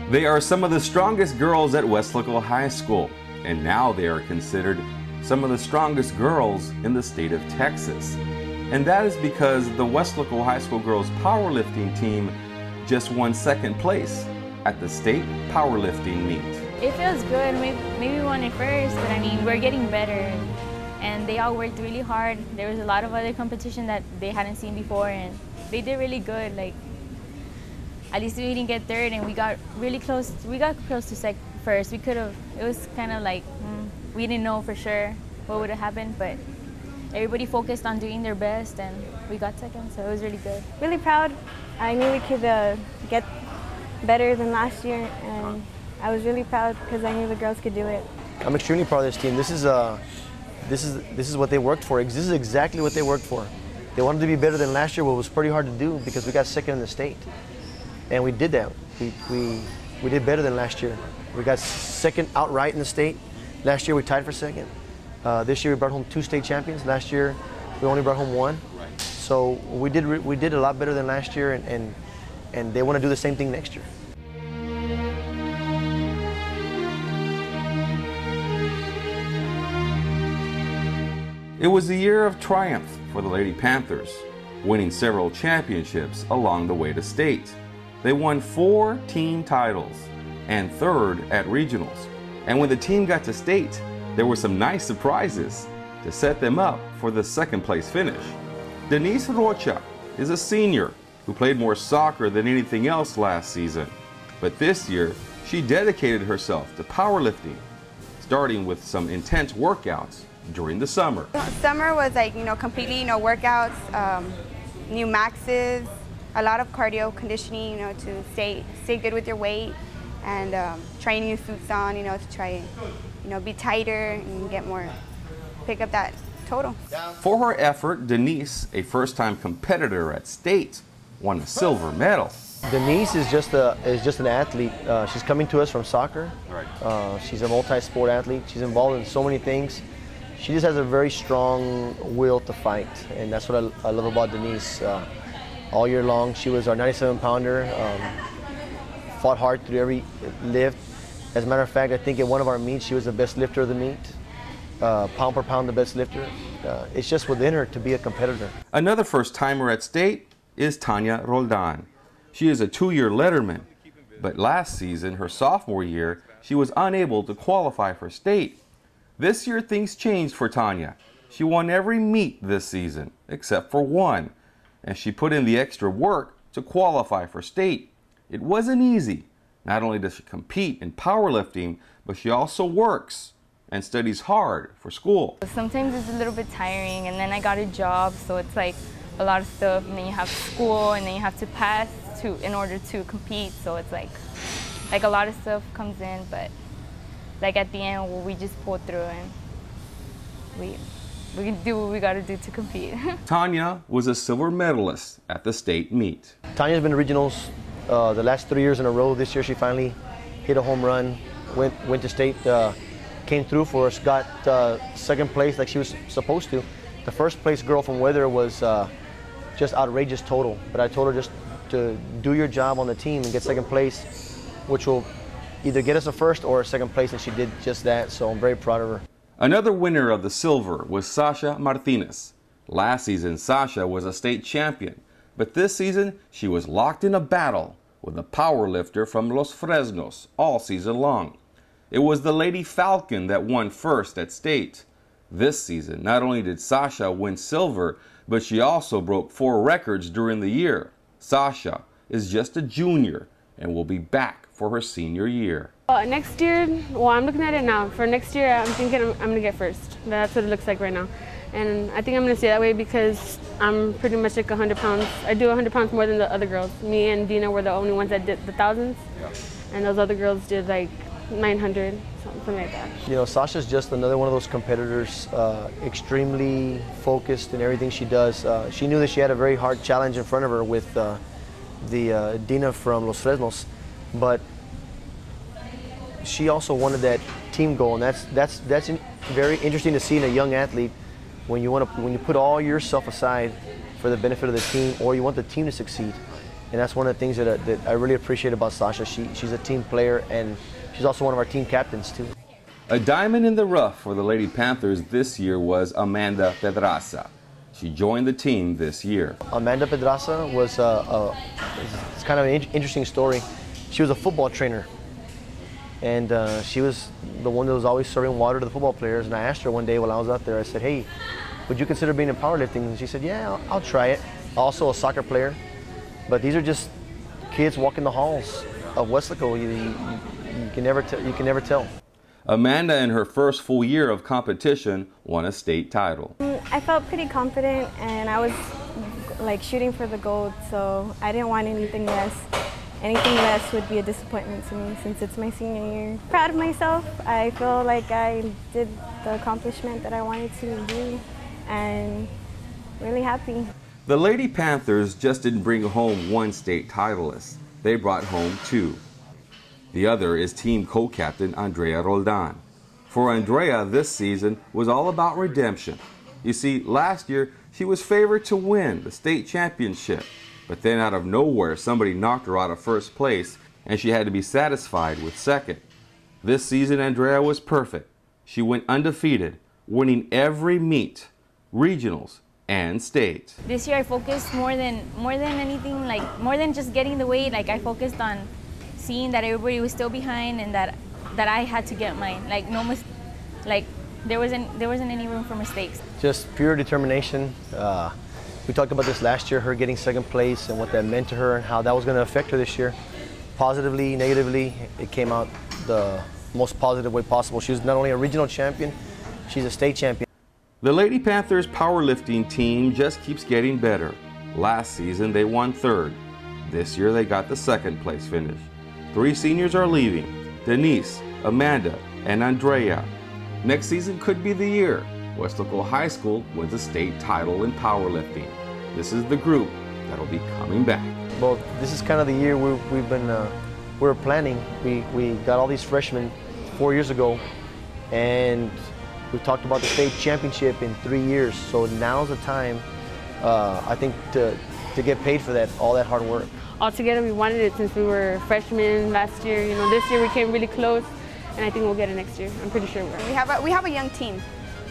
They are some of the strongest girls at Weslaco High School, and now they are considered some of the strongest girls in the state of Texas. And that is because the Weslaco High School girls powerlifting team just won second place at the state powerlifting meet. It feels good. Maybe we won it first, but I mean, we're getting better. And they all worked really hard. There was a lot of other competition that they hadn't seen before, and they did really good. Like, at least we didn't get third, and we got really close. We got close to first. We could have. It was kind of like we didn't know for sure what would have happened, but everybody focused on doing their best, and we got second. So it was really good. Really proud. I knew we could get better than last year, and I was really proud because I knew the girls could do it. I'm extremely proud of this team. This is what they worked for. This is exactly what they worked for. They wanted to be better than last year, but it was pretty hard to do because we got second in the state. And we did that. We did better than last year. We got second outright in the state. Last year we tied for second. This year we brought home 2 state champions. Last year we only brought home 1. So we did a lot better than last year, and they want to do the same thing next year. It was a year of triumph for the Lady Panthers, winning several championships along the way to state. They won 4 team titles and 3rd at regionals. And when the team got to state, there were some nice surprises to set them up for the 2nd place finish. Denise Rocha is a senior who played more soccer than anything else last season. But this year, she dedicated herself to powerlifting, starting with some intense workouts during the summer. Summer was like, completely, workouts, new maxes, a lot of cardio conditioning, to stay good with your weight, and trying new suits on, to try, be tighter and pick up that total. For her effort, Denise, a first-time competitor at state, won a silver medal. Denise is just an athlete. She's coming to us from soccer. Right. She's a multi-sport athlete. She's involved in so many things. She just has a very strong will to fight, and that's what I love about Denise. All year long, she was our 97-pounder, fought hard through every lift. As a matter of fact, I think at one of our meets, she was the best lifter of the meet. Pound per pound, the best lifter. It's just within her to be a competitor. Another first-timer at state is Tanya Roldan. She is a 2-year letterman, but last season, her sophomore year, she was unable to qualify for state. This year, things changed for Tanya. She won every meet this season, except for one, and she put in the extra work to qualify for state. It wasn't easy. Not only does she compete in powerlifting, but she also works and studies hard for school. Sometimes it's a little bit tiring, and then I got a job, so it's like a lot of stuff, and then you have school, and then you have to pass in order to compete, so it's like a lot of stuff comes in, but like at the end, we just pull through, and we can do what we got to do to compete. Tanya was a silver medalist at the state meet. Tanya's been to regionals the last 3 years in a row. This year she finally hit a home run, went to state, came through for us, got 2nd place like she was supposed to. The 1st place girl from Weather was just outrageous total, but I told her just to do your job on the team and get 2nd place, which will either get us a 1st or a 2nd place, and she did just that, so I'm very proud of her. Another winner of the silver was Sasha Martinez. Last season, Sasha was a state champion, but this season, she was locked in a battle with a powerlifter from Los Fresnos all season long. It was the Lady Falcon that won 1st at state. This season, not only did Sasha win silver, but she also broke 4 records during the year. Sasha is just a junior and will be back for her senior year. Next year, well, I'm looking at it now. For next year, I'm thinking I'm going to get 1st. That's what it looks like right now. And I think I'm going to stay that way because I'm pretty much like 100 pounds. I do 100 pounds more than the other girls. Me and Dina were the only ones that did the thousands. Yeah. And those other girls did like 900, something like that. Sasha's just another one of those competitors, extremely focused in everything she does. She knew that she had a very hard challenge in front of her with the Dina from Los Fresnos, but she also wanted that team goal, and that's very interesting to see in a young athlete when you put all yourself aside for the benefit of the team, or you want the team to succeed. And that's one of the things that I really appreciate about Sasha. She's a team player, and she's also one of our team captains too. A diamond in the rough for the Lady Panthers this year was Amanda Pedraza. She joined the team this year. Amanda Pedraza was it's kind of an interesting story. She was a football trainer, and she was the one that was always serving water to the football players. And I asked her one day while I was out there, I said, "Hey, would you consider being in powerlifting?" And she said, "Yeah, I'll try it." Also a soccer player. But these are just kids walking the halls of Weslaco. You can never tell. Amanda, in her first full year of competition, won a state title. I felt pretty confident, and I was like shooting for the gold, so I didn't want anything less. Anything less would be a disappointment to me since it's my senior year. Proud of myself. I feel like I did the accomplishment that I wanted to do, and really happy. The Lady Panthers just didn't bring home one state titleist. They brought home two. The other is team co-captain Andrea Roldan. For Andrea, this season was all about redemption. You see, last year she was favored to win the state championship, but then out of nowhere somebody knocked her out of first place and she had to be satisfied with second. This season Andrea was perfect. She went undefeated, winning every meet, regionals, and state. This year I focused more than anything, like more than just getting the weight. Like I focused on seeing that everybody was still behind and that I had to get mine. Like there wasn't any room for mistakes. Just pure determination. We talked about this last year, her getting second place and what that meant to her and how that was going to affect her this year. Positively, negatively, it came out the most positive way possible. She was not only a regional champion, she's a state champion. The Lady Panthers powerlifting team just keeps getting better. Last season they won third. This year they got the second place finish. 3 seniors are leaving: Denise, Amanda, and Andrea. Next season could be the year Weslaco High School wins a state title in powerlifting. This is the group that'll be coming back. Well, this is kind of the year we're planning. We got all these freshmen 4 years ago, and we talked about the state championship in 3 years. So now's the time, I think, to get paid for that, all that hard work. Altogether, we wanted it since we were freshmen last year. You know, this year we came really close, and I think we'll get it next year. I'm pretty sure we're. We have a young team.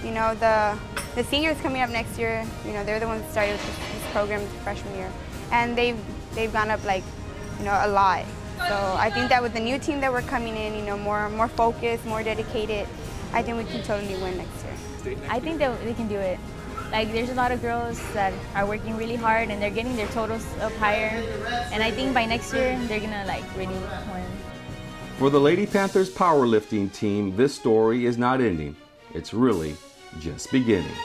You know, the seniors coming up next year. You know, they're the ones that started this program the freshman year, and they've gone up like, you know, a lot. So I think that with the new team that we're coming in, you know, more focused, more dedicated, I think we can totally win next year. I think that they can do it. Like there's a lot of girls that are working really hard and they're getting their totals up higher. And I think by next year they're gonna like really win. For the Lady Panthers powerlifting team, this story is not ending. It's really just beginning.